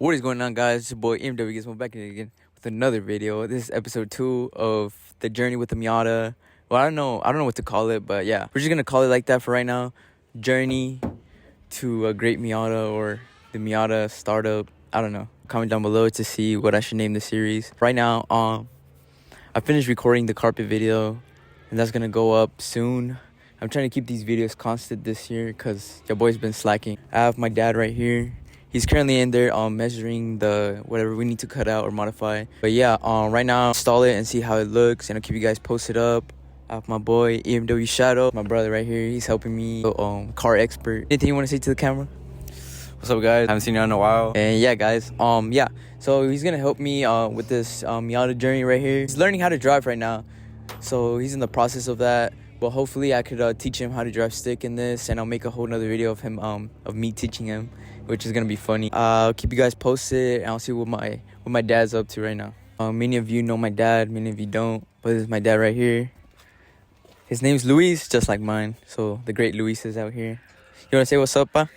What is going on, guys? It's your boy MW Gizmo back again with another video. This is episode 2 of the journey with the Miata. Well, I don't know what to call it, but yeah, we're just gonna call it like that for right now. Journey to a great Miata, or the Miata startup. I don't know. Comment down below to see what I should name the series. Right now, I finished recording the carpet video, and that's gonna go up soon. I'm trying to keep these videos constant this year because your boy's been slacking. I have my dad right here. He's currently in there measuring the whatever we need to cut out or modify. But yeah, right now, install it and see how it looks, and I'll keep you guys posted up. I have my boy EMW Shoutout, my brother right here. He's helping me, car expert. Anything you want to say to the camera? What's up, guys? Haven't seen you in a while. And yeah, guys, yeah. So he's gonna help me with this Miata journey right here. He's learning how to drive right now, so he's in the process of that. But hopefully I could teach him how to drive stick in this, and I'll make a whole nother video of him of me teaching him, which is gonna be funny. I'll keep you guys posted, and I'll see what my dad's up to right now. Many of you know my dad, many of you don't, but this is my dad right here. His name's Luis, just like mine. So the great Luis is out here. You wanna say what's up, pa?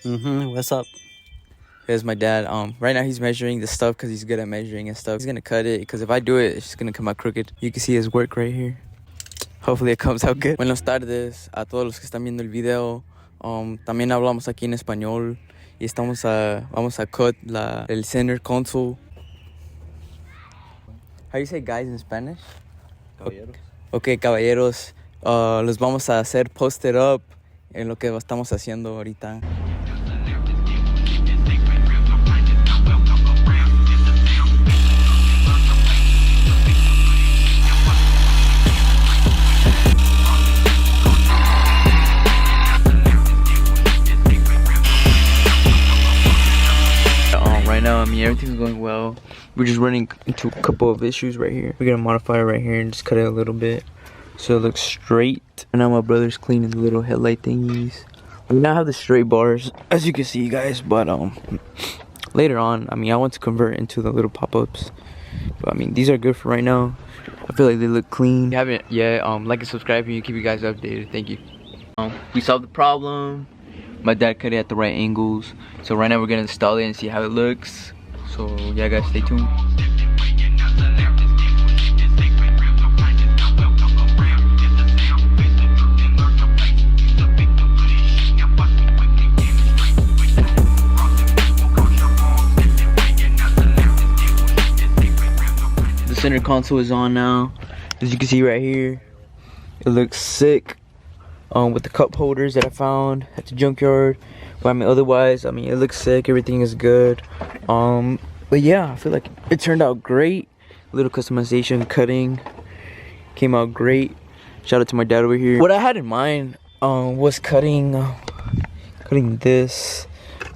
What's up? Here's my dad. Right now he's measuring the stuff because he's good at measuring and stuff. He's gonna cut it because if I do it, it's just gonna come out crooked. You can see his work right here. Hopefully it comes out good. Buenas tardes a todos los que están viendo el video. También hablamos aquí en español y vamos a cut el center console. How do you say guys in Spanish? Caballeros. Okay, caballeros. Los vamos a hacer posted up en lo que estamos haciendo ahorita. Right now, I mean, everything's going well. We're just running into a couple of issues right here. We're gonna modify it right here and just cut it a little bit so it looks straight. And now my brother's cleaning the little headlight thingies. I mean, I have the straight bars, as you can see, guys, but later on, I mean, I want to convert into the little pop-ups. But I mean, these are good for right now. I feel like they look clean. If you haven't yet, like and subscribe, and keep you guys updated. Thank you. We solved the problem. My dad cut it at the right angles. So right now we're gonna install it and see how it looks. So yeah, guys, stay tuned. The center console is on now. As you can see right here, it looks sick. With the cup holders that I found at the junkyard. But I mean, otherwise, I mean, it looks sick. Everything is good. But yeah, I feel like it turned out great. Little customization, cutting came out great. Shout out to my dad over here. What I had in mind was cutting this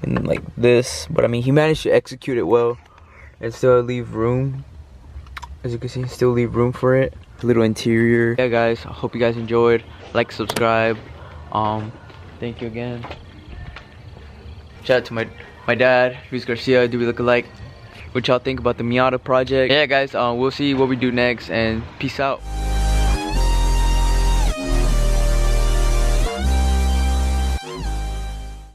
and like this. But I mean, he managed to execute it well and still leave room. As you can see, still leave room for it. Little interior. Yeah, guys, I hope you guys enjoyed. Like, subscribe. Thank you again. Shout out to my dad, Luis Garcia. Do we look alike? What y'all think about the Miata project? Yeah, guys, we'll see what we do next, and peace out.